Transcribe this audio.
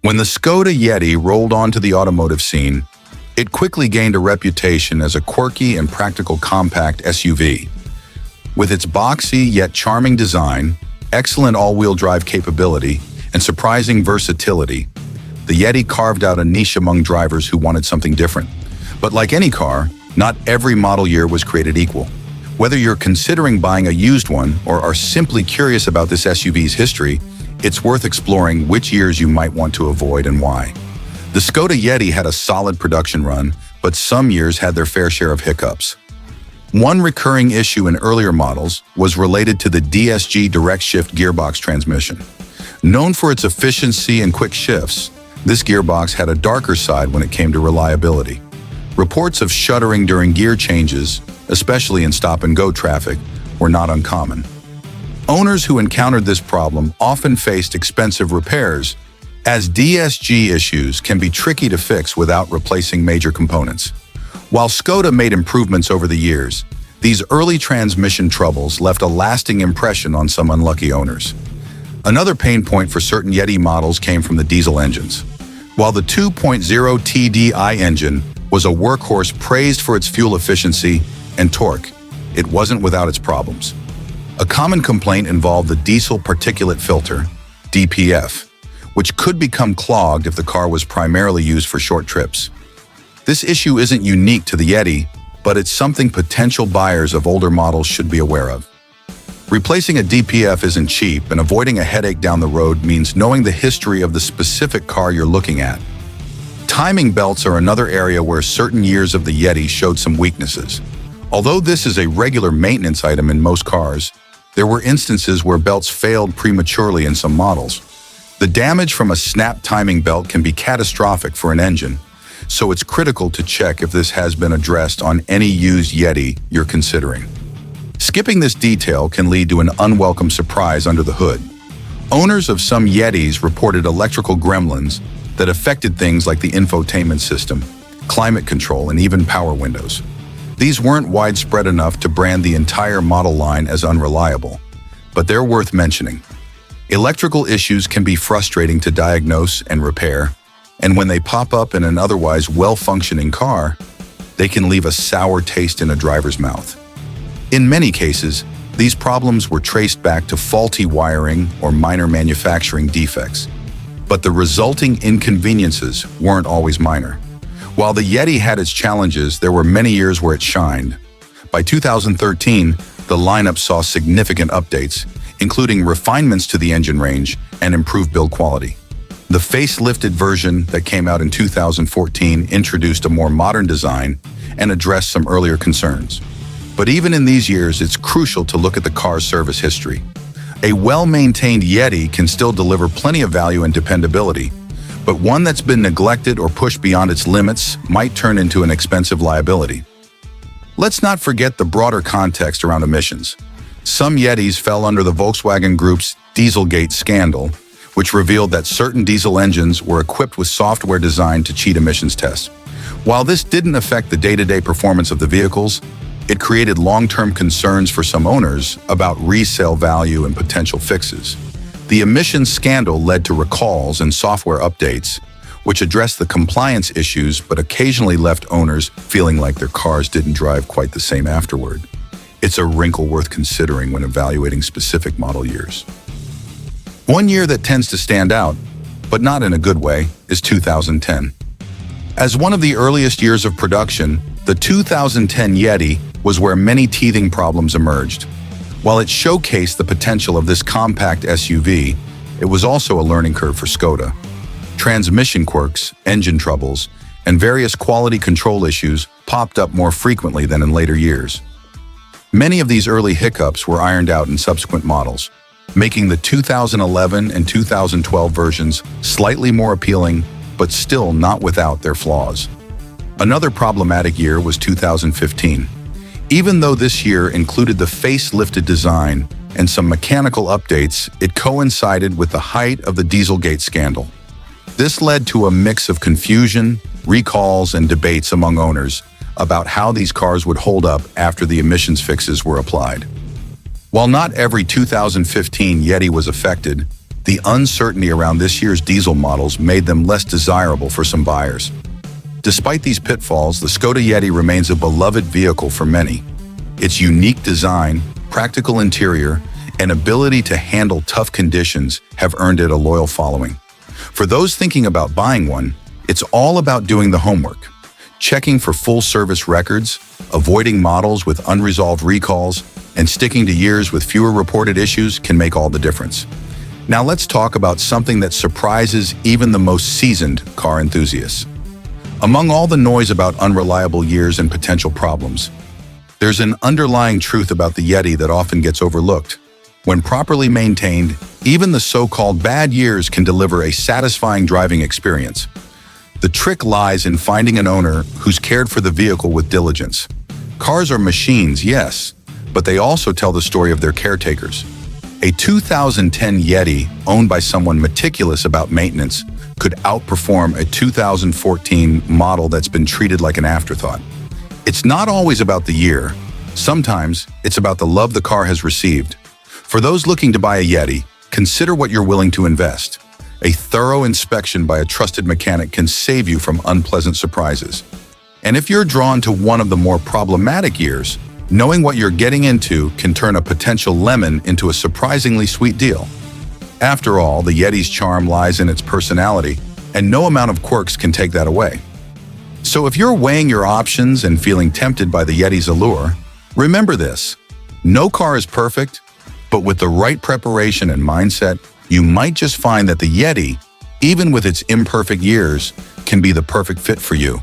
When the Skoda Yeti rolled onto the automotive scene, it quickly gained a reputation as a quirky and practical compact SUV. With its boxy yet charming design, excellent all-wheel drive capability, and surprising versatility, the Yeti carved out a niche among drivers who wanted something different. But like any car, not every model year was created equal. Whether you're considering buying a used one or are simply curious about this SUV's history, it's worth exploring which years you might want to avoid and why. The Skoda Yeti had a solid production run, but some years had their fair share of hiccups. One recurring issue in earlier models was related to the DSG direct shift gearbox transmission. Known for its efficiency and quick shifts, this gearbox had a darker side when it came to reliability. Reports of shuddering during gear changes, especially in stop-and-go traffic, were not uncommon. Owners who encountered this problem often faced expensive repairs, as DSG issues can be tricky to fix without replacing major components. While Skoda made improvements over the years, these early transmission troubles left a lasting impression on some unlucky owners. Another pain point for certain Yeti models came from the diesel engines. While the 2.0 TDI engine was a workhorse praised for its fuel efficiency and torque, it wasn't without its problems. A common complaint involved the diesel particulate filter, DPF, which could become clogged if the car was primarily used for short trips. This issue isn't unique to the Yeti, but it's something potential buyers of older models should be aware of. Replacing a DPF isn't cheap, and avoiding a headache down the road means knowing the history of the specific car you're looking at. Timing belts are another area where certain years of the Yeti showed some weaknesses. Although this is a regular maintenance item in most cars, there were instances where belts failed prematurely in some models. The damage from a snap timing belt can be catastrophic for an engine, so it's critical to check if this has been addressed on any used Yeti you're considering. Skipping this detail can lead to an unwelcome surprise under the hood. Owners of some Yetis reported electrical gremlins that affected things like the infotainment system, climate control, and even power windows. These weren't widespread enough to brand the entire model line as unreliable, but they're worth mentioning. Electrical issues can be frustrating to diagnose and repair, and when they pop up in an otherwise well-functioning car, they can leave a sour taste in a driver's mouth. In many cases, these problems were traced back to faulty wiring or minor manufacturing defects, but the resulting inconveniences weren't always minor. While the Yeti had its challenges, there were many years where it shined. By 2013, the lineup saw significant updates, including refinements to the engine range and improved build quality. The facelifted version that came out in 2014 introduced a more modern design and addressed some earlier concerns. But even in these years, it's crucial to look at the car's service history. A well-maintained Yeti can still deliver plenty of value and dependability, but one that's been neglected or pushed beyond its limits might turn into an expensive liability. Let's not forget the broader context around emissions. Some Yetis fell under the Volkswagen Group's Dieselgate scandal, which revealed that certain diesel engines were equipped with software designed to cheat emissions tests. While this didn't affect the day-to-day performance of the vehicles, it created long-term concerns for some owners about resale value and potential fixes. The emissions scandal led to recalls and software updates, which addressed the compliance issues but occasionally left owners feeling like their cars didn't drive quite the same afterward. It's a wrinkle worth considering when evaluating specific model years. One year that tends to stand out, but not in a good way, is 2010. As one of the earliest years of production, the 2010 Yeti was where many teething problems emerged. While it showcased the potential of this compact SUV, it was also a learning curve for Skoda. Transmission quirks, engine troubles, and various quality control issues popped up more frequently than in later years. Many of these early hiccups were ironed out in subsequent models, making the 2011 and 2012 versions slightly more appealing, but still not without their flaws. Another problematic year was 2015. Even though this year included the facelifted design and some mechanical updates, it coincided with the height of the Dieselgate scandal. This led to a mix of confusion, recalls, and debates among owners about how these cars would hold up after the emissions fixes were applied. While not every 2015 Yeti was affected, the uncertainty around this year's diesel models made them less desirable for some buyers. Despite these pitfalls, the Skoda Yeti remains a beloved vehicle for many. Its unique design, practical interior, and ability to handle tough conditions have earned it a loyal following. For those thinking about buying one, it's all about doing the homework, checking for full service records, avoiding models with unresolved recalls, and sticking to years with fewer reported issues can make all the difference. Now let's talk about something that surprises even the most seasoned car enthusiasts. Among all the noise about unreliable years and potential problems, there's an underlying truth about the Yeti that often gets overlooked. When properly maintained, even the so-called bad years can deliver a satisfying driving experience. The trick lies in finding an owner who's cared for the vehicle with diligence. Cars are machines, yes, but they also tell the story of their caretakers. A 2010 Yeti owned by someone meticulous about maintenance could outperform a 2014 model that's been treated like an afterthought. It's not always about the year. Sometimes it's about the love the car has received. For those looking to buy a Yeti, consider what you're willing to invest. A thorough inspection by a trusted mechanic can save you from unpleasant surprises. And if you're drawn to one of the more problematic years, knowing what you're getting into can turn a potential lemon into a surprisingly sweet deal. After all, the Yeti's charm lies in its personality, and no amount of quirks can take that away. So if you're weighing your options and feeling tempted by the Yeti's allure, remember this: no car is perfect, but with the right preparation and mindset, you might just find that the Yeti, even with its imperfect years, can be the perfect fit for you.